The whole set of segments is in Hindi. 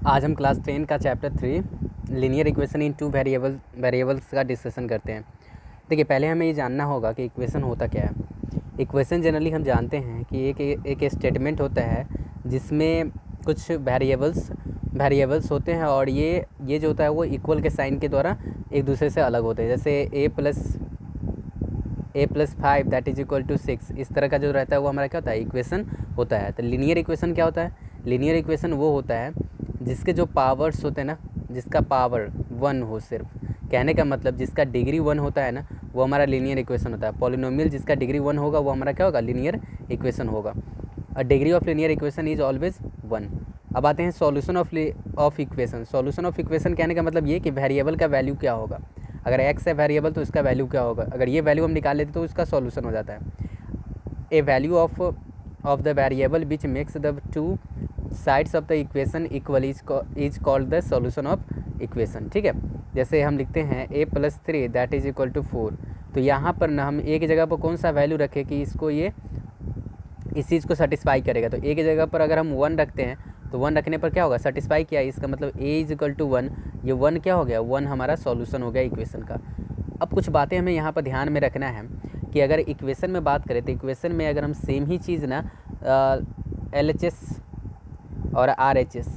आज हम क्लास 10 का chapter 3 linear equation in two variables का डिस्कशन करते हैं। देखिए, पहले हमें ये जानना होगा कि इक्वेशन होता क्या है। इक्वेशन जनरली हम जानते हैं कि एक स्टेटमेंट होता है जिसमें कुछ वेरिएबल्स होते हैं और ये जो होता है वो इक्वल के साइन के द्वारा एक दूसरे से अलग होते हैं। जैसे a+5 that is equal to 6, इस तरह का जो रहता है वो हमारा क्या होता है, इक्वेशन होता है। तो लीनियर इक्वेशन क्या होता है? लीनियर इक्वेशन वो होता है जिसके जो पावर्स होते हैं ना, जिसका पावर 1 हो सिर्फ, कहने का मतलब जिसका डिग्री 1 होता है ना, वो हमारा लीनियर इक्वेशन होता है। पॉलिनोमियल जिसका डिग्री 1 होगा वो हमारा क्या होगा, लीनियर इक्वेशन होगा। A degree of linear equation is always 1। अब आते हैं solution of equation. Solution of equation कहने का मतलब ये कि वेरिएबल का वैल्यू क्या होगा। अगर x है वेरिएबल तो इसका वैल्यू क्या होगा, अगर ये वैल्यू हम निकाल लेते तो इसका सॉल्यूशन हो जाता है। A value of the variable which makes the two sides of the equation equal is called the solution of equation. ठीक है, जैसे हम लिखते हैं a+3 that is equal to 4, तो यहाँ पर ना हम एक जगह पर कौन सा वैल्यू रखें कि इसको ये इस चीज़ को सेटिस्फाई करेगा। तो एक जगह पर अगर हम 1 रखते हैं तो 1 रखने पर क्या होगा, सेटिस्फाई किया, इसका मतलब a इज इक्वल टू 1, ये 1 क्या हो गया, 1 हमारा सॉल्यूशन हो गया इक्वेशन का। अब कुछ बातें हमें यहाँ पर ध्यान में रखना है कि अगर इक्वेशन में बात करें तो इक्वेशन में अगर हम सेम ही चीज़ ना LHS और RHS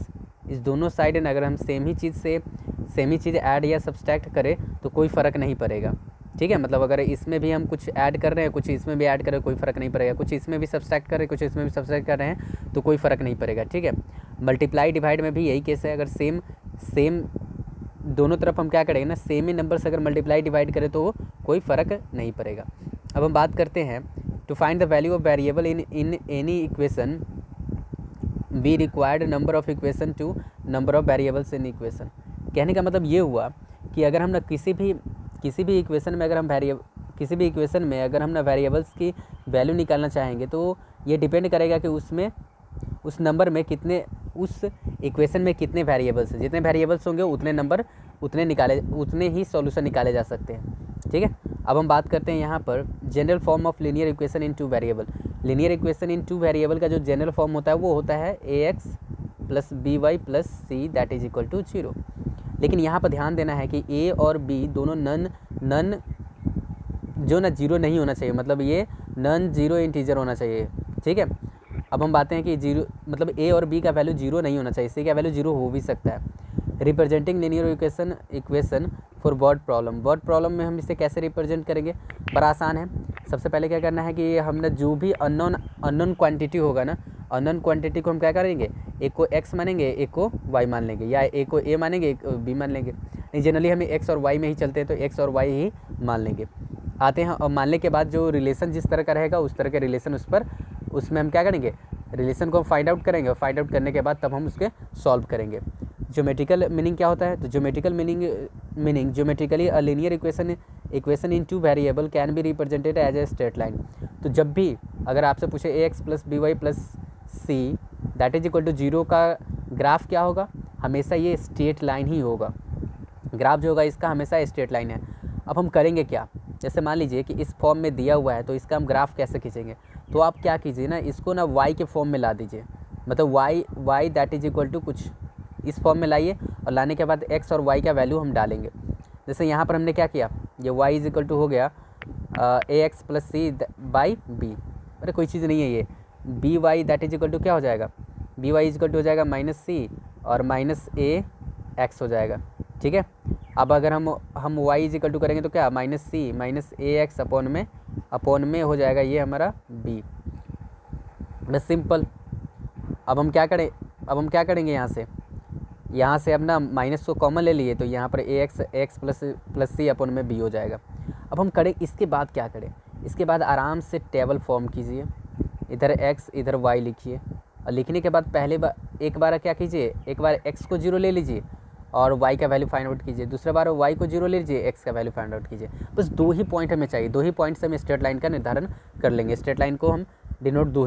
इस दोनों साइड ना अगर हम सेम ही चीज़ ऐड या सब्सट्रैक्ट करें तो कोई फ़र्क नहीं पड़ेगा। ठीक है, मतलब अगर इसमें भी हम कुछ ऐड कर रहे हैं, कुछ इसमें भी ऐड कर रहे हैं, कोई फ़र्क नहीं पड़ेगा। कुछ इसमें भी सब्सट्रैक्ट कर रहे हैं, कुछ इसमें भी सब्सट्रैक्ट कर रहे हैं तो कोई फ़र्क नहीं पड़ेगा। ठीक है, मल्टीप्लाई डिवाइड में भी यही केस है। अगर सेम दोनों तरफ हम क्या करेंगे ना, सेम ही नंबर से अगर मल्टीप्लाई डिवाइड करें तो कोई फ़र्क नहीं पड़ेगा। अब हम बात करते हैं to find the value of variable in any equation we required number of equation to number of variables in equation. कहने का मतलब ये हुआ कि अगर हम ना किसी भी इक्वेशन में अगर हम ना वेरिएबल्स की वैल्यू निकालना चाहेंगे तो ये डिपेंड करेगा कि उस नंबर में कितने, उस इक्वेशन में कितने वेरिएबल्स हैं। जितने वेरिएबल्स होंगे उतने ही सॉल्यूशन निकाले जा सकते हैं। ठीक है, अब हम बात करते हैं यहाँ पर general form of linear equation in two variable. Linear equation in two variable का जो जनरल फॉर्म होता है वो होता है ax + by + c that is equal to 0। लेकिन यहाँ पर ध्यान देना है कि a और b दोनों नन जो ना जीरो नहीं होना चाहिए, मतलब ये नन जीरो इंटीजर होना चाहिए। ठीक है, अब हम बातें हैं कि जीरो मतलब a और b का वैल्यू जीरो नहीं होना चाहिए, c का वैल्यू जीरो हो भी सकता है। Representing linear equation for word problem में हम इसे कैसे रिप्रेजेंट करेंगे, बड़ा आसान है। सबसे पहले क्या करना है कि हमने जो भी अननोन क्वांटिटी होगा ना, अननोन क्वांटिटी को हम क्या करेंगे, एक को x मानेंगे, एक को y मान लेंगे, या एक को a मानेंगे, एक को b मान लेंगे। नहीं, जनरली हमें x और y में ही चलते हैं तो x और y ही मान लेंगे। आते हैं और मानने के बाद जो रिलेशन जिस तरह का रहेगा उस तरह के रिलेशन उसमें हम क्या करेंगे, रिलेशन को हम फाइंड आउट करेंगे और फाइंड आउट करने के बाद तब हम उसके सॉल्व करेंगे। ज्योमेट्रिकल मीनिंग क्या होता है, तो geometrical meaning geometrically a linear equation in two variable can be represented as a straight line. तो जब भी अगर आपसे पूछे ax + by + c that is equal to 0 का ग्राफ क्या होगा, हमेशा ये स्ट्रेट लाइन ही होगा। ग्राफ जो होगा इसका हमेशा स्ट्रेट लाइन है। अब हम करेंगे क्या, जैसे मान लीजिए कि इस फॉर्म में दिया हुआ है तो इसका हम ग्राफ कैसे खींचेंगे, तो आप क्या कीजिए ना, इसको ना y के फॉर्म में ला दीजिए, मतलब y that is equal to कुछ इस फॉर्म में लाइए और लाने के बाद x और y का वैल्यू हम डालेंगे। जैसे यहाँ पर हमने क्या किया, ये y इज इक्वल टू हो गया ax + c by b, अरे कोई चीज़ नहीं है, ये by that is equal to क्या हो जाएगा, by इज इक्वल टू हो जाएगा -c और -ax हो जाएगा। ठीक है, अब अगर हम y इज इक्वल टू करेंगे तो क्या, -c -ax अपॉन में हो जाएगा ये हमारा b, बस सिंपल। अब हम क्या करेंगे, यहाँ से अपना माइनस को कॉमन ले लिए तो यहाँ पर x + c अपॉन में b हो जाएगा। अब हम करें, इसके बाद क्या करें, इसके बाद आराम से टेबल फॉर्म कीजिए, इधर x इधर y लिखिए और लिखने के बाद एक बार क्या कीजिए, एक बार x को 0 ले लीजिए और y का वैल्यू फाइंड आउट कीजिए, दूसरा बार y को 0 ले लीजिए, x का वैल्यू फाइंड आउट कीजिए। बस 2 ही पॉइंट हमें चाहिए, 2 ही पॉइंट से हम स्ट्रेट लाइन का निर्धारण कर लेंगे। स्ट्रेट लाइन को हम डिनोट 2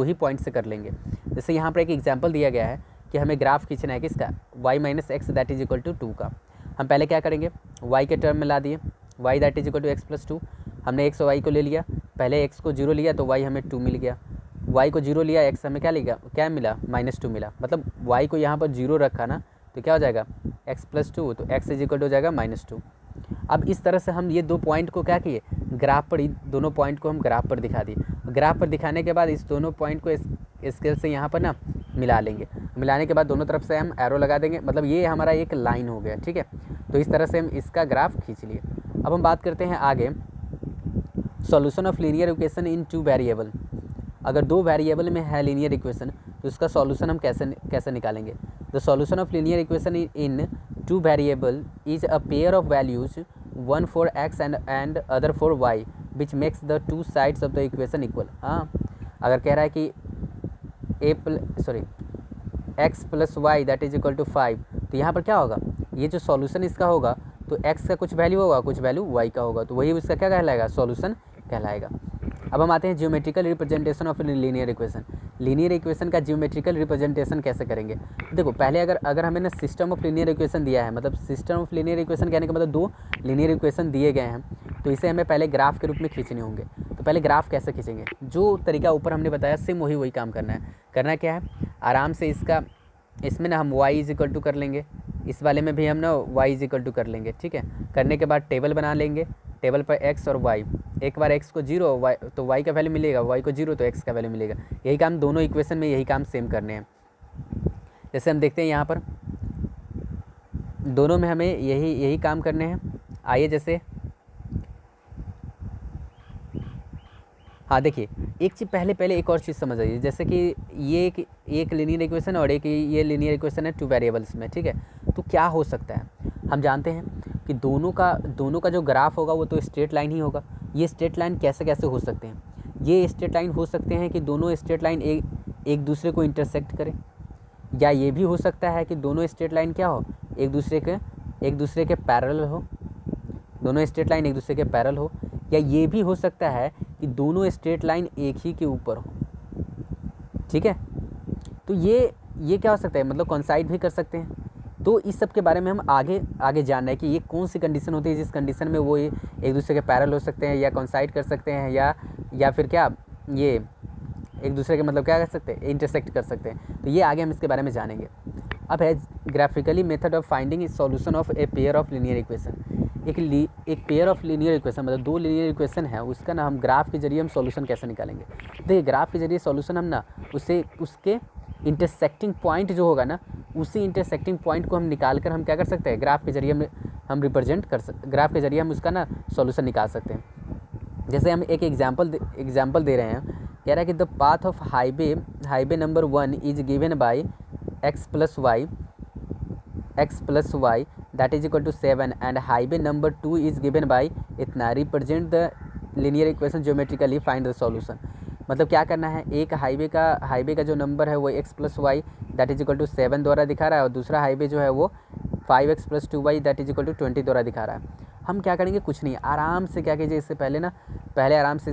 ही पॉइंट से कर लेंगे। जैसे यहाँ पर एक एग्जाम्पल दिया गया है कि हमें ग्राफ खींचना है किसका, y - x that is equal to 2 का। हम पहले क्या करेंगे, y के टर्म में ला दिए, y that is equal to x + 2, हमने x और y को ले लिया, पहले x को 0 लिया तो y हमें 2 मिल गया, y को 0 लिया, x हमें क्या मिला -2 मिला, मतलब y को यहाँ पर 0 रखा ना तो क्या हो जाएगा x + 2, तो x इक्वल हो जाएगा -2। अब इस तरह से हम ये दो पॉइंट को क्या किए, ग्राफ पर, दोनों पॉइंट को हम ग्राफ पर दिखा दिए। ग्राफ पर दिखाने के बाद इस दोनों पॉइंट को स्केल से यहाँ पर ना मिला लेंगे। मिलाने के बाद दोनों तरफ से हम एरो लगा देंगे, मतलब ये हमारा एक लाइन हो गया, ठीक है। तो इस तरह से हम इसका ग्राफ खींच लिए। अब हम बात करते हैं आगे, solution of linear equation in 2 variable. अगर 2 वेरिएबल में है लीनियर इक्वेशन तो इसका सॉल्यूशन हम कैसे निकालेंगे। The solution of linear equation in 2 variable is a pair of values, one for x and other for y, which makes the two sides of the equation equal। हाँ, अगर कह रहा है कि x + y that is equal to 5, तो यहाँ पर क्या होगा, ये जो सॉल्यूशन इसका होगा तो x का कुछ वैल्यू होगा, कुछ वैल्यू y का होगा, तो वही उसका क्या कहलाएगा, सॉल्यूशन कहलाएगा। अब हम आते हैं geometrical representation of linear equation. Linear equation का ज्योमेट्रिकल रिप्रेजेंटेशन कैसे करेंगे। देखो पहले अगर हमें ना सिस्टम ऑफ लीनियर इक्वेशन दिया है, मतलब सिस्टम ऑफ लीनियर इक्वेशन कहने का मतलब 2 लीनियर इक्वेशन दिए गए हैं, तो इसे हमें पहले ग्राफ के रूप में खींचने होंगे। तो पहले ग्राफ कैसे खींचेंगे, जो तरीका ऊपर हमने बताया सेम वही काम करना है। करना क्या है, आराम से इसमें ना हम y इक्वल टू कर लेंगे, इस वाले में भी हम ना y इक्वल टू कर लेंगे, ठीक है। करने के बाद टेबल बना लेंगे, टेबल पर x और y, एक बार x को 0 y तो y का वैल्यू मिलेगा, y को 0 तो x का वैल्यू मिलेगा। यही काम दोनों इक्वेशन में, यही काम सेम करने हैं। जैसे हम देखते हैं यहाँ पर दोनों में हमें यही काम करने हैं। आइए जैसे हाँ देखिए, एक चीज़ पहले एक और चीज़ समझ आइए, जैसे कि ये एक लीनियर इक्वेशन और एक ये लीनियर इक्वेशन है 2 वेरिएबल्स में, ठीक है। तो क्या हो सकता है, हम जानते हैं कि दोनों का जो ग्राफ होगा वो तो स्ट्रेट लाइन ही होगा। ये स्ट्रेट लाइन कैसे हो सकते हैं, ये स्ट्रेट लाइन हो सकते हैं कि दोनों स्ट्रेट लाइन एक दूसरे को इंटरसेक्ट करें, या ये भी हो सकता है कि दोनों स्ट्रेट लाइन क्या हो, एक दूसरे के पैरेलल हो, दोनों स्ट्रेट लाइन एक दूसरे के पैरेलल हो, या ये भी हो सकता है कि दोनों स्ट्रेट लाइन एक ही के ऊपर हो, ठीक है। तो ये क्या हो सकता है, मतलब कॉन्साइड भी कर सकते हैं। तो इस सब के बारे में हम आगे जानना है कि ये कौन सी कंडीशन होती है जिस कंडीशन में वो एक दूसरे के पैरेलल हो सकते हैं, या कॉन्साइड कर सकते हैं, या फिर क्या ये एक दूसरे के मतलब क्या कर सकते हैं, इंटरसेक्ट कर सकते हैं। तो ये आगे हम इसके बारे में जानेंगे। अब है graphically method of finding solution of a pair of linear equation. एक पेयर ऑफ लीनियर इक्वेशन मतलब 2 लीनियर इक्वेशन है, उसका ना हम ग्राफ के जरिए हम सॉल्यूशन कैसे निकालेंगे। देखिए ग्राफ के जरिए सॉल्यूशन हम ना उसके इंटरसेक्टिंग पॉइंट जो होगा ना, उसी इंटरसेक्टिंग पॉइंट को हम निकाल कर हम क्या कर सकते हैं, ग्राफ के जरिए हम रिप्रेजेंट कर सकते, ग्राफ के जरिए हम उसका ना सॉल्यूशन निकाल सकते हैं। जैसे हम एक एग्जाम्पल दे रहे हैं, कह रहा है कि the path of highway number 1 is given by x plus y that is equal to 7 and highway number 2 is given by इतना, represent the linear equation geometrically, find the solution. मतलब क्या करना है, एक हाईवे का जो नंबर है वो x plus y that is equal to 7 द्वारा दिखा रहा है, और दूसरा हाईवे जो है वो 5x plus 2y that is equal to 20 द्वारा दिखा रहा है। हम क्या करेंगे, कुछ नहीं, आराम से क्या कीजिए, इससे पहले आराम से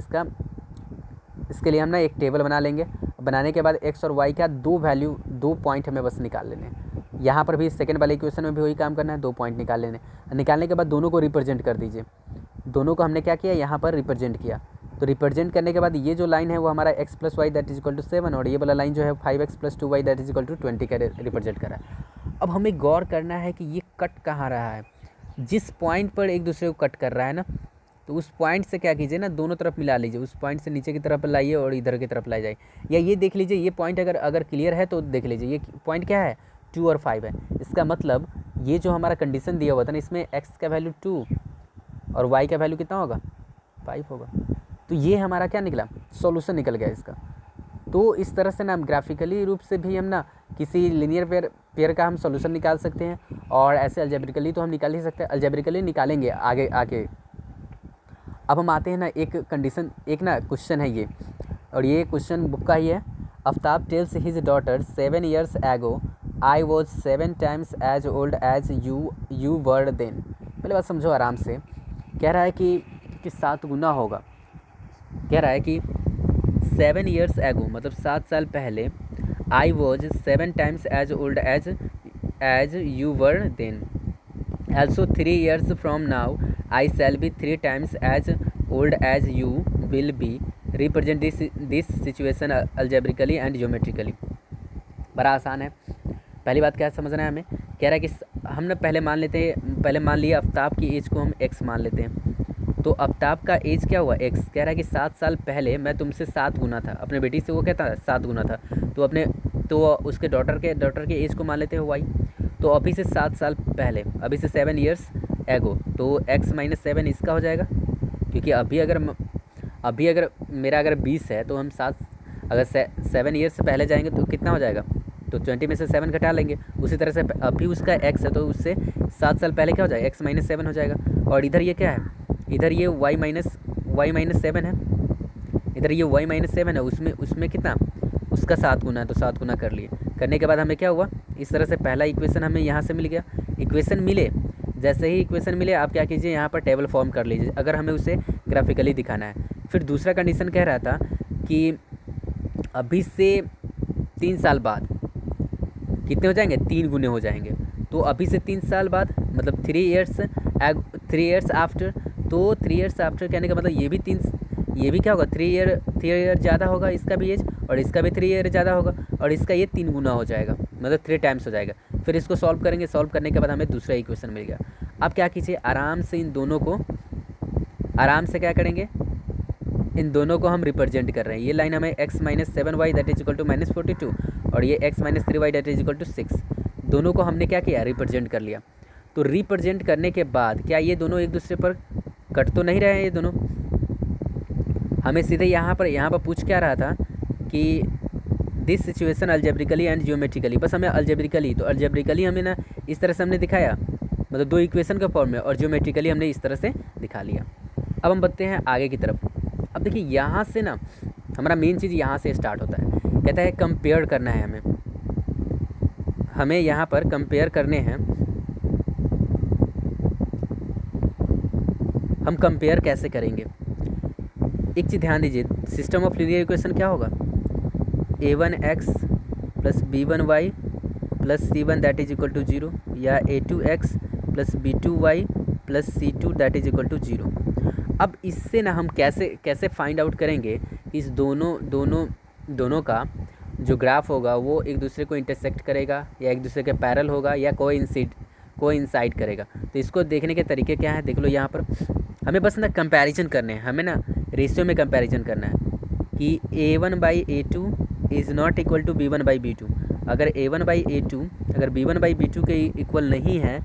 इसके लिए हम ना एक टेबल बना लेंगे। बनाने के बाद x और y का 2 पॉइंट हमें बस निकाल लेने हैं। यहाँ पर भी सेकंड वाले इक्वेशन में भी वही काम करना है, 2 पॉइंट निकाल लेने। निकालने के बाद दोनों को रिप्रेजेंट कर दीजिए। दोनों को हमने क्या किया, यहाँ पर रिप्रेजेंट किया। तो रिप्रेजेंट करने के बाद ये जो लाइन है वो हमारा x plus y that is equal to 7, और ये वाला लाइन जो है 5x plus 2y that is equal to 20 का रिप्रेजेंट करा है। अब हमें गौर करना है कि ये कट कहाँ रहा है, जिस पॉइंट पर एक दूसरे को कट कर रहा है ना, तो उस पॉइंट से क्या कीजिए ना, दोनों तरफ मिला लीजिए। उस पॉइंट से नीचे की तरफ लाइए और इधर की तरफ लाई जाए। या ये देख लीजिए, ये पॉइंट अगर क्लियर है तो देख लीजिए, ये पॉइंट क्या है, 2 और 5 है। इसका मतलब ये जो हमारा कंडीशन दिया हुआ था ना, इसमें x का वैल्यू 2 और y का वैल्यू कितना होगा, 5 होगा। तो ये हमारा क्या निकला, सॉल्यूशन निकल गया इसका। तो इस तरह से ना हम ग्राफिकली रूप से भी हम ना किसी लीनियर पेयर का हम सॉल्यूशन निकाल सकते हैं, और ऐसे अलजेब्रिकली तो हम निकाल ही सकते हैं, अलजेब्रिकली निकालेंगे आगे। अब हम आते हैं ना एक कंडीशन, एक ना क्वेश्चन है ये, और ये क्वेश्चन बुक का ही है। Aftab tales his daughter 7 years ago I was 7 times as old as you were then। पहले बात समझो आराम से। कह रहा है कि 7 गुना होगा। कह रहा है कि 7 years ago मतलब 7 साल पहले I was 7 times as old as you were then। Also 3 years from now I shall be 3 times as old as you will be। Represent this situation algebraically and geometrically. बड़ा आसान है। पहली बात क्या समझना है हमें, कह रहा है कि हमने पहले मान लिया आफ्ताब की एज को हम x मान लेते हैं। तो आफ्ताब का एज क्या हुआ x, कह रहा है कि 7 साल पहले मैं तुमसे 7 गुना था, अपने बेटी से वो कहता 7 गुना था, तो उसके डॉटर के एज को मान लेते हैं y। तो अभी से 7 साल पहले, अभी से 7 ईयर्स एगो, तो x माइनस 7 इसका हो जाएगा, क्योंकि अभी अगर मेरा 20 है तो हम 7 ईयर्स से पहले जाएंगे तो कितना हो जाएगा, तो 20 में से 7 घटा लेंगे। उसी तरह से अभी उसका x है तो उससे 7 साल पहले क्या हो जाएगा, x माइनस 7 हो जाएगा। और इधर ये क्या है, इधर ये y माइनस 7 है, इधर ये y माइनस 7 है, उसमें कितना, उसका 7 गुना है, तो 7 गुना कर लिए। करने के बाद हमें क्या हुआ, इस तरह से पहला इक्वेशन हमें यहाँ से मिल गया। इक्वेशन मिले, जैसे ही इक्वेशन मिले आप क्या कीजिए, यहाँ पर टेबल फॉर्म कर लीजिए अगर हमें उसे ग्राफिकली दिखाना है। फिर दूसरा कंडीशन कह रहा था कि अभी से 3 साल बाद कितने हो जाएंगे, 3 गुने हो जाएंगे। तो अभी से 3 साल बाद मतलब 3 ईयर्स आफ्टर, तो 3 ईयर्स आफ्टर कहने का मतलब ये भी क्या होगा, 3 ईयर ज़्यादा होगा इसका भी एज, और इसका भी 3 ईयर ज़्यादा होगा, और इसका ये 3 गुना हो जाएगा, मतलब 3 टाइम्स हो जाएगा। फिर इसको सॉल्व करेंगे, सॉल्व करने के बाद हमें दूसरा इक्वेशन मिल गया। अब क्या कीजिए, आराम से इन दोनों को क्या करेंगे, इन दोनों को हम रिप्रेजेंट कर रहे हैं। ये लाइन हमें x minus 7y that is equal to minus 42, और ये x minus 3y that is equal to 6, दोनों को हमने क्या किया, रिप्रेजेंट कर लिया। तो रिप्रेजेंट करने के बाद क्या ये दोनों एक दूसरे पर कट तो नहीं रहे हैं, ये दोनों हमें सीधे यहाँ पर पूछ क्या रहा था कि this situation algebraically and geometrically, बस हमें अलजेब्रिकली, तो अलजेब्रिकली हमें ना इस तरह से हमने दिखाया, मतलब 2 इक्वेशन के फॉर्म में, और ज्योमेट्रिकली हमने इस तरह से दिखा लिया। अब हम बढ़ते हैं आगे की तरफ। अब देखिए यहाँ से ना हमारा मेन चीज़ यहाँ से स्टार्ट होता है, कहता है कंपेयर करना है हमें यहाँ पर कंपेयर करने हैं। हम कंपेयर कैसे करेंगे, एक चीज़ ध्यान दीजिए, सिस्टम ऑफ लीनियर इक्वेशन क्या होगा, a1x plus b1y plus c1 that is equal to 0, या a2x plus b2y plus c2 that is equal to 0। अब इससे ना हम कैसे फाइंड आउट करेंगे कि इस दोनों का जो ग्राफ होगा वो एक दूसरे को इंटरसेक्ट करेगा, या एक दूसरे के पैरेलल होगा, या कोइंसाइड करेगा। तो इसको देखने के तरीके क्या है, देख लो यहाँ पर हमें बस ना कंपैरिजन करने हैं, हमें ना रेशियो में कंपैरिजन करना है कि a1/a2 is not equal to b1/b2। अगर a1/a2 अगर b1/b2 के इक्वल नहीं है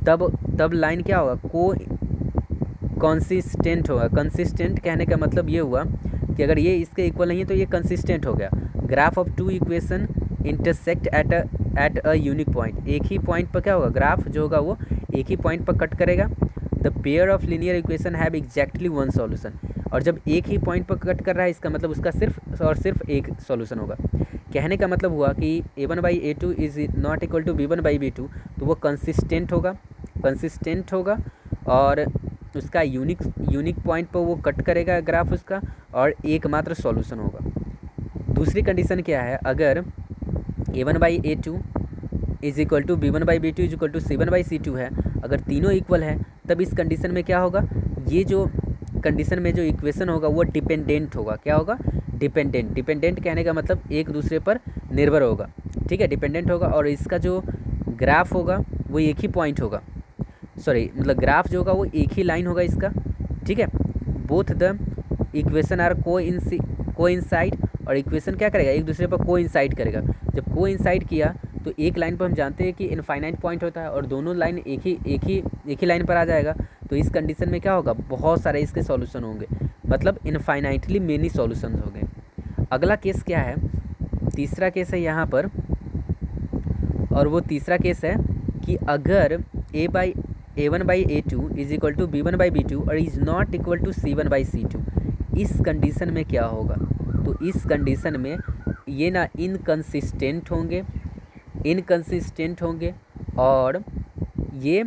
तब लाइन क्या होगा, कंसिस्टेंट होगा। कंसिस्टेंट कहने का मतलब ये हुआ कि अगर ये इसके इक्वल नहीं है तो ये कंसिस्टेंट हो गया। Graph of 2 equation intersect at a unique point, एक ही पॉइंट पर क्या होगा, ग्राफ जो होगा वो एक ही पॉइंट पर कट करेगा। The pair of linear equation have exactly 1 solution, और जब एक ही पॉइंट पर कट कर रहा है इसका मतलब उसका सिर्फ और सिर्फ एक सॉल्यूशन होगा। कहने का मतलब हुआ कि a1/a2 is not equal to b1/b2, तो वो कंसिस्टेंट होगा और उसका यूनिक पॉइंट पर वो कट करेगा ग्राफ उसका, और एकमात्र सॉल्यूशन होगा। दूसरी कंडीशन क्या है, अगर a1/a2 is equal to b1/b2 is equal to c1/c2 है, अगर तीनों इक्वल है तब इस कंडीशन में क्या होगा, ये जो कंडीशन में जो इक्वेशन होगा वो डिपेंडेंट होगा। क्या होगा, डिपेंडेंट कहने का मतलब एक दूसरे पर निर्भर होगा, ठीक है, डिपेंडेंट होगा। और इसका जो ग्राफ होगा वो एक ही पॉइंट होगा, मतलब ग्राफ जो होगा वो एक ही लाइन होगा इसका, ठीक है। Both the equation are coincide, और इक्वेशन क्या करेगा, एक दूसरे पर कोइंसाइड करेगा। जब कोइंसाइड किया तो एक लाइन पर हम जानते हैं कि इनफाइनाइट पॉइंट होता है, और दोनों लाइन एक ही लाइन पर आ जाएगा। तो इस कंडीशन में क्या होगा, बहुत सारे इसके सॉल्यूशन होंगे, मतलब इनफाइनाइटली मेनी सॉल्यूशंस होंगे। अगला केस क्या है, तीसरा केस है यहाँ पर, और वो तीसरा केस है कि अगर a1/a2 is equal to b1/b2 और is not equal to c1/c2, इस कंडीशन में क्या होगा, तो इस कंडीशन में ये ना इनकंसिस्टेंट होंगे और ये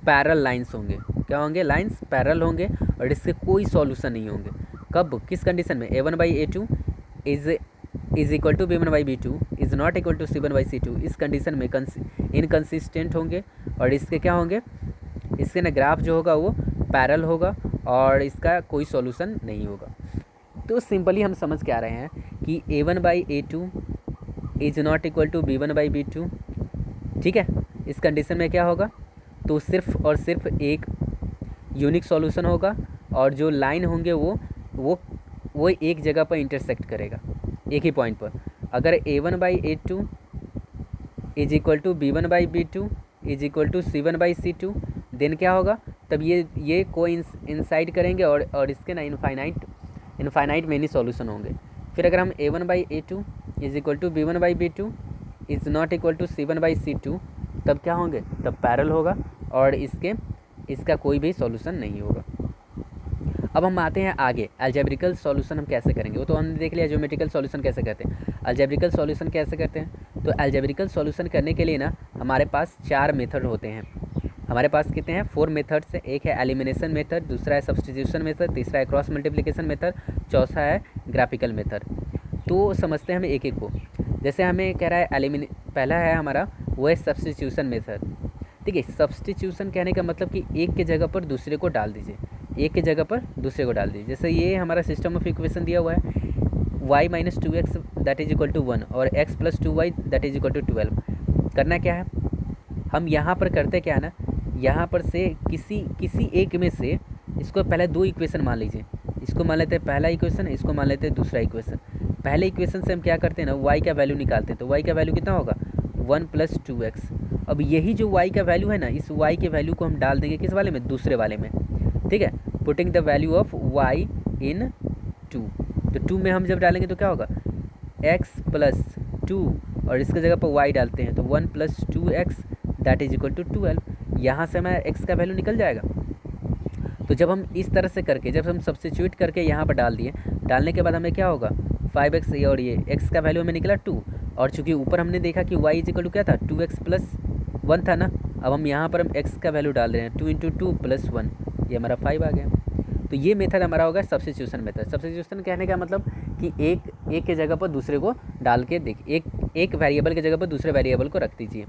पैरेलल लाइंस होंगे। क्या होंगे, लाइंस पैरेलल होंगे, और इसके कोई सॉल्यूशन नहीं होंगे। कब, किस कंडीशन में, a1/a2 is equal to b1/b2 is not equal to c1/c2, इस कंडीशन में इनकंसिस्टेंट होंगे, और इसके क्या होंगे, इसके ना ग्राफ जो होगा वो पैरेलल होगा और इसका कोई सॉल्यूशन नहीं होगा। तो सिंपली हम समझ के आ रहे हैं कि a1/a2 is not equal to b1/b2। ठीक है, इस कंडीशन में क्या होगा, तो सिर्फ और सिर्फ एक यूनिक सॉल्यूशन होगा और जो लाइन होंगे वो एक जगह पर इंटरसेक्ट करेगा, एक ही पॉइंट पर। अगर a1/a2 is equal to b1/b2 is equal to c1/c2, then क्या होगा, तब ये को इंसाइड करेंगे और इसके ना इनफाइनाइट मेनी सॉल्यूशन होंगे। फिर अगर हम a1/a2 is equal to b1/b2 is not equal to c1/c2, तब क्या होंगे, तब पैरेलल होगा और इसका कोई भी सॉल्यूशन नहीं होगा। अब हम आते हैं आगे, अलजेब्रिकल सॉल्यूशन हम कैसे करेंगे, वो तो हमने देख लिया ज्योमेट्रिकल सॉल्यूशन कैसे करते हैं। अलजेब्रिकल सॉल्यूशन कैसे करते हैं, तो अलजेब्रिकल सॉल्यूशन करने के लिए ना हमारे पास 4 मेथड होते हैं। हमारे पास कितने हैं, 4 मेथड्स है। एक है एलिमिनेशन मेथड, दूसरा है सब्स्टिट्यूशन मेथड, तीसरा है क्रॉस मल्टीप्लिकेशन मेथड, चौथा है ग्राफिकल मेथड। तो समझते हैं हम एक एक को। जैसे हमें कह रहा है पहला है हमारा, वो है सब्स्टिट्यूशन मेथड। ठीक है, सब्स्टिट्यूशन कहने का मतलब कि एक के जगह पर दूसरे को डाल दीजिए, एक के जगह पर दूसरे को डाल दीजिए। जैसे ये हमारा सिस्टम ऑफ इक्वेशन दिया हुआ है, y - 2x that is equal to 1 और x + 2y that is equal to 12। करना क्या है, हम यहाँ पर करते क्या है ना, यहाँ पर से किसी एक में से इसको पहले 2 इक्वेशन मान लीजिए। इसको मान लेते हैं पहला इक्वेशन, इसको मान लेते हैं दूसरा इक्वेशन। पहले इक्वेशन से हम क्या करते हैं ना, y का वैल्यू निकालते हैं। तो y का वैल्यू कितना होगा, 1 + 2x। अब यही जो y का वैल्यू है ना, इस y के वैल्यू को हम डाल देंगे किस वाले में, दूसरे वाले में। ठीक है, putting the value of y इन 2। तो 2 में हम जब डालेंगे तो क्या होगा, x + 2 और इसके जगह पर y डालते हैं तो 1 + 2x that is equal to 12। यहाँ से हमारा x का वैल्यू निकल जाएगा। तो जब हम इस तरह से करके, जब हम सब्स्टिट्यूट करके यहाँ पर डाल दिए, डालने के बाद हमें क्या होगा, 5x और ये x का वैल्यू हमें निकला 2। और चूँकि ऊपर हमने देखा कि y इज इक्वल टू क्या था, 2x + 1 था ना। अब हम यहाँ पर हम x का वैल्यू डाल रहे हैं, 2 × 2 + 1, ये हमारा 5 आ गया। तो ये मेथड हमारा होगा सब्स्टिट्यूशन मेथड। सब्स्टिट्यूशन कहने का मतलब कि एक के जगह पर दूसरे को डाल के एक वेरिएबल की जगह पर दूसरे वेरिएबल को रख दीजिए।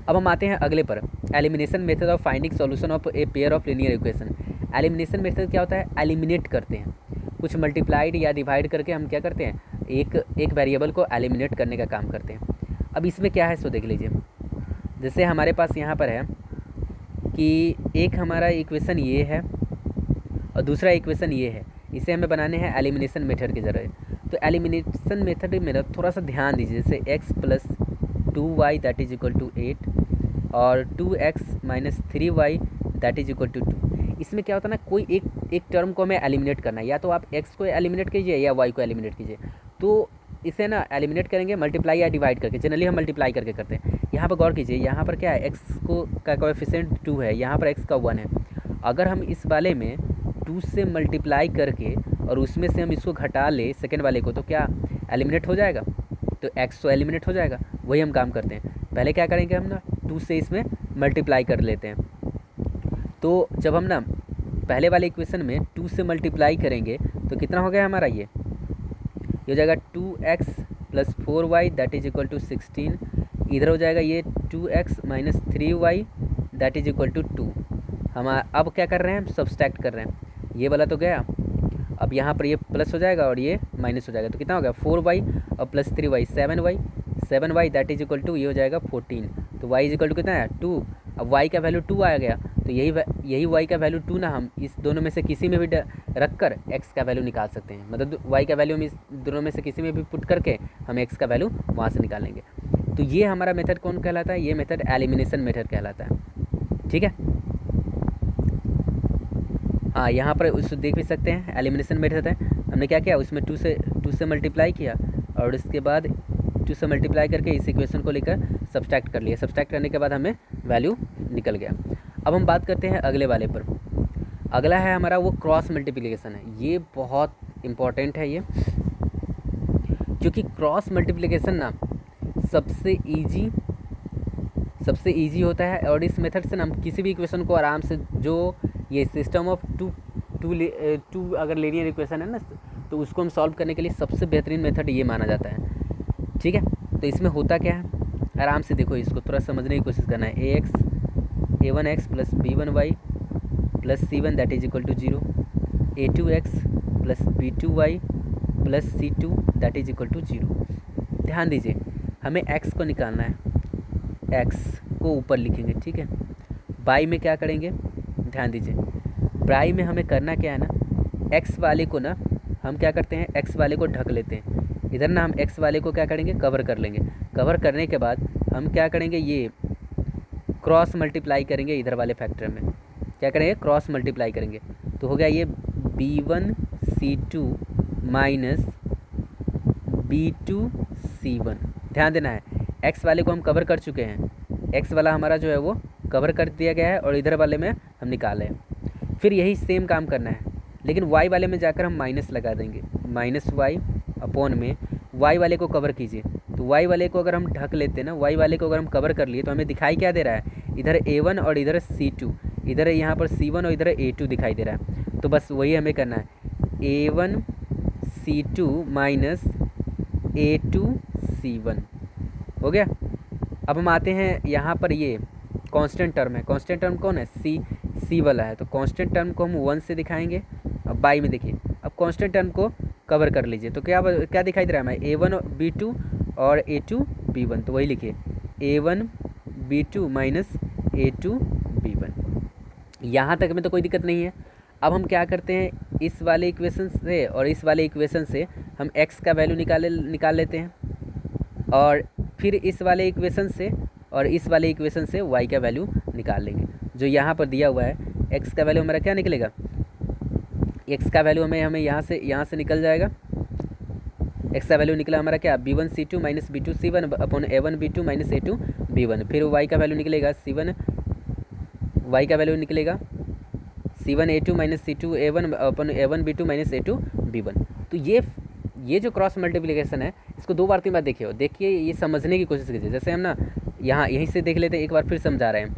अब हम आते हैं अगले पर, elimination method of finding solution of a pair of linear equation. Elimination method क्या होता है, एलिमिनेट करते हैं, कुछ मल्टीप्लाइड या डिवाइड करके हम क्या करते हैं, एक वेरिएबल को एलिमिनेट करने का काम करते हैं। अब इसमें क्या है सो देख लीजिए। जैसे हमारे पास यहाँ पर है कि एक हमारा इक्वेशन ये है और दूसरा इक्वेशन ये है, इसे हमें बनाने हैं एलिमिनेशन मेथड के जरिए। तो एलिमिनेशन मेथड में थोड़ा सा ध्यान दीजिए। जैसे x + 2y that is equal to 8 और 2x - 3y that is equal to 2। इसमें क्या होता है ना, कोई एक टर्म को हमें एलिमिनेट करना है, या तो आप x को एलिमिनेट कीजिए या y को एलिमिनेट कीजिए। तो इसे ना एलिमिनेट करेंगे मल्टीप्लाई या डिवाइड करके, जनरली हम मल्टीप्लाई करके करते हैं। यहाँ पर गौर कीजिए, यहाँ पर क्या है, x का कोएफिशिएंट 2 है, यहाँ पर x का 1 है। अगर हम इस वाले में 2 से मल्टीप्लाई करके और उसमें से हम इसको घटा ले सेकेंड वाले को, तो क्या एलिमिनेट हो जाएगा, तो x तो एलिमिनेट हो जाएगा। वही हम काम करते हैं। पहले क्या करेंगे, हम ना 2 से इसमें मल्टीप्लाई कर लेते हैं। तो जब हम ना पहले वाले इक्वेशन में 2 से मल्टीप्लाई करेंगे तो कितना हो गया हमारा, ये हो जाएगा 2x + 4y that is equal to 16। इधर हो जाएगा ये 2x - 3y that is equal to 2। हम अब क्या कर रहे हैं, हम सब्सट्रैक्ट कर रहे हैं। ये वाला तो गया, अब यहाँ पर ये प्लस हो जाएगा और ये माइनस हो जाएगा। तो कितना हो गया, 4y और + 3y 7y that is equal to, ये हो जाएगा 14। तो y इज इक्वल टू कितना है, 2। अब y का वैल्यू 2 आ गया, तो यही y का वैल्यू 2 ना हम इस दोनों में से किसी में भी रख कर x का वैल्यू निकाल सकते हैं। मतलब y का वैल्यू हम इस दोनों में से किसी में भी पुट करके हम x का वैल्यू वहाँ से निकालेंगे। तो ये हमारा मेथड कौन कहलाता है, ये मेथड एलिमिनेशन मेथड कहलाता है। ठीक है, हाँ यहाँ पर उस देख भी सकते हैं, एलिमिनेशन मेथड है। हमने क्या किया, उसमें 2 से मल्टीप्लाई किया और उसके बाद 2 से मल्टीप्लाई करके इस इक्वेशन को लेकर सब्सट्रैक्ट कर लिया। सब्सट्रैक्ट करने के बाद हमें वैल्यू निकल गया। अब हम बात करते हैं अगले वाले पर। अगला है हमारा वो क्रॉस मल्टीप्लिकेशन है। ये बहुत इम्पॉर्टेंट है ये, क्योंकि क्रॉस मल्टीप्लिकेशन ना सबसे ईजी होता है। और इस मेथड से ना हम किसी भी इक्वेशन को आराम से, जो ये सिस्टम ऑफ टू अगर लीनियर इक्वेशन है ना, तो उसको हम सॉल्व करने के लिए सबसे बेहतरीन मेथड ये माना जाता है। ठीक है, तो इसमें होता क्या है, आराम से देखो, इसको थोड़ा समझने की कोशिश करना है। a1x + b1y + c1 that is equal to 0, a2x plus b2y plus c2 that is equal to 0। ध्यान दीजिए हमें x को निकालना है, x को ऊपर लिखेंगे, ठीक है। बाई में क्या करेंगे, ध्यान दीजिए बाई में हमें करना क्या है ना, x वाले को ना हम क्या करते हैं, x वाले को ढक लेते हैं। इधर ना हम x वाले को क्या करेंगे, कवर कर लेंगे। कवर करने के बाद हम क्या करेंगे, ये क्रॉस मल्टीप्लाई करेंगे इधर वाले फैक्टर में, क्या करेंगे, क्रॉस मल्टीप्लाई करेंगे। तो हो गया ये b1c2 माइनस b2c1। ध्यान देना है x वाले को हम कवर कर चुके हैं, x वाला हमारा जो है वो कवर कर दिया गया है और इधर वाले में हम निकाले हैं। फिर यही सेम काम करना है, लेकिन y वाले में जाकर हम माइनस लगा देंगे, माइनस y अपॉन में y वाले को कवर कीजिए। तो y वाले को अगर हम ढक लेते हैं ना, y वाले को अगर हम कवर कर लिए तो हमें दिखाई क्या दे रहा है, इधर a1 और इधर c2, इधर यहाँ पर c1 और इधर a2 दिखाई दे रहा है। तो बस वही हमें करना है, a1 c2 minus a2 c1 हो गया। अब हम आते हैं यहाँ पर, ये कांस्टेंट टर्म है, कांस्टेंट टर्म कौन है, c वाला है, तो कांस्टेंट टर्म को हम 1 से दिखाएंगे। अब बाई में देखिए, अब कांस्टेंट टर्म को कवर कर लीजिए तो क्या दिखाई दे रहा है हमें, a1 b2 और a2 b1, तो वही लिखिए a1 b2 minus a2 b1। यहाँ तक में तो कोई दिक्कत नहीं है। अब हम क्या करते हैं, इस वाले इक्वेशन से और इस वाले इक्वेशन से हम x का वैल्यू निकाल लेते हैं, और फिर इस वाले इक्वेशन से और इस वाले इक्वेशन से y का वैल्यू निकाल लेंगे। जो यहाँ पर दिया हुआ है x का वैल्यू हमारा क्या निकलेगा, x का वैल्यू हमें यहाँ से निकल जाएगा। x का वैल्यू निकला हमारा क्या, b1c2 minus b2c1 upon a1 b2 minus a2 b1। फिर y का वैल्यू निकलेगा y का वैल्यू निकलेगा c1 a2 minus c2 a1 upon a1 b2 minus a2 b1। तो ये जो क्रॉस मल्टीप्लिकेशन है, इसको 2 बार 3 बार देखिए, ये समझने की कोशिश कीजिए। जैसे हम ना यहीं से देख लेते हैं, एक बार फिर समझा रहे हैं।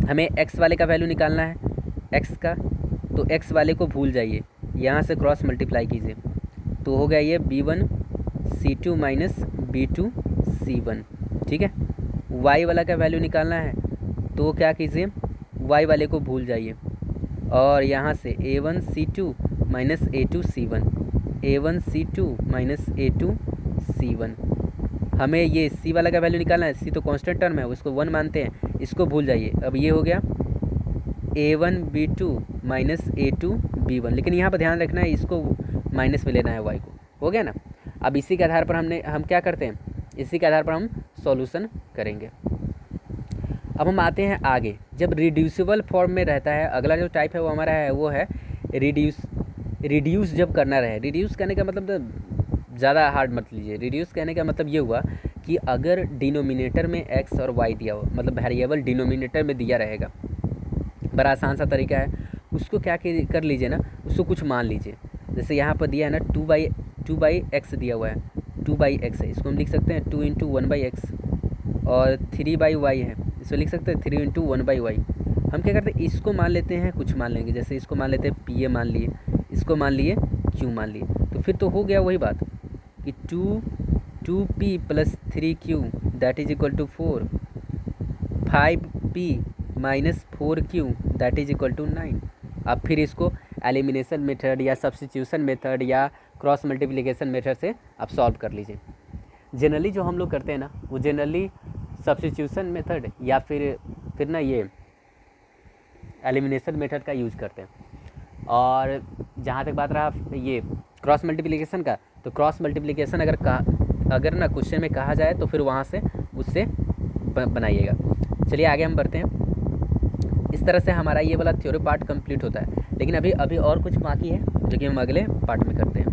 हमें x वाले का वैल्यू निकालना है, x का, तो x वाले को भूल जाइए, यहाँ से क्रॉस मल्टीप्लाई कीजिए, तो हो गया ये b1c2 माइनस b2c1, ठीक है। y वाला का वैल्यू निकालना है, तो क्या कीजिए, y वाले को भूल जाइए और यहाँ से a1c2 minus a2c1, a1c2 minus a2c1। हमें ये c वाला का वैल्यू निकालना है, c तो कांस्टेंट टर्म है, उसको 1 मानते हैं, इसको भूल जाइए। अब ये हो गया a1 b2 minus a2 b1, लेकिन यहाँ पर ध्यान रखना है, इसको माइनस में लेना है y को, हो गया ना। अब इसी के आधार पर हम क्या करते हैं, इसी के आधार पर हम सॉल्यूशन करेंगे। अब हम आते हैं आगे, जब रिड्यूसिबल फॉर्म में रहता है, अगला जो टाइप है वो हमारा है, वो है रिड्यूस जब करना रहे। रिड्यूस करने का मतलब ज़्यादा हार्ड मत लीजिए, रिड्यूस कहने का मतलब ये हुआ कि अगर डिनोमिनेटर में x और y दिया हो, मतलब वेरिएबल डिनोमिनेटर में दिया रहेगा, बड़ा आसान सा तरीका है, उसको क्या कर लीजिए ना, उसको कुछ मान लीजिए। जैसे यहाँ पर दिया है ना 2 बाई एक्स दिया हुआ है, 2 बाई एक्स है, इसको हम लिख सकते हैं 2 इंटू 1 बाई एक्स, और 3 बाई वाई है, इसको लिख सकते हैं 3 इंटू 1 बाई वाई। हम क्या करते हैं, इसको मान लेते हैं, कुछ मान लेंगे, जैसे इसको मान लेते हैं पी ए मान लिए, इसको मान लिए क्यू मान लिए, तो फिर तो हो गया वही बात कि 2p plus 3q that is equal to 4, 5p minus 4q that is equal to 9। अब फिर इसको एलिमिनेशन मेथड या सब्स्टिट्यूशन मेथड या क्रॉस मल्टीप्लिकेशन मेथड से आप सॉल्व कर लीजिए। जनरली जो हम लोग करते हैं ना, वो जनरली सब्स्टिट्यूशन मेथड या फिर ना ये एलिमिनेशन मेथड का यूज़ करते हैं। और जहाँ तक बात रहा ये क्रॉस मल्टीप्लिकेशन का, तो क्रॉस मल्टीप्लिकेशन अगर ना क्वेश्चन में कहा जाए तो फिर वहाँ से उससे बनाइएगा। चलिए आगे हम बढ़ते हैं। इस तरह से हमारा ये वाला थ्योरी पार्ट कंप्लीट होता है, लेकिन अभी और कुछ बाकी है जो कि हम अगले पार्ट में करते हैं।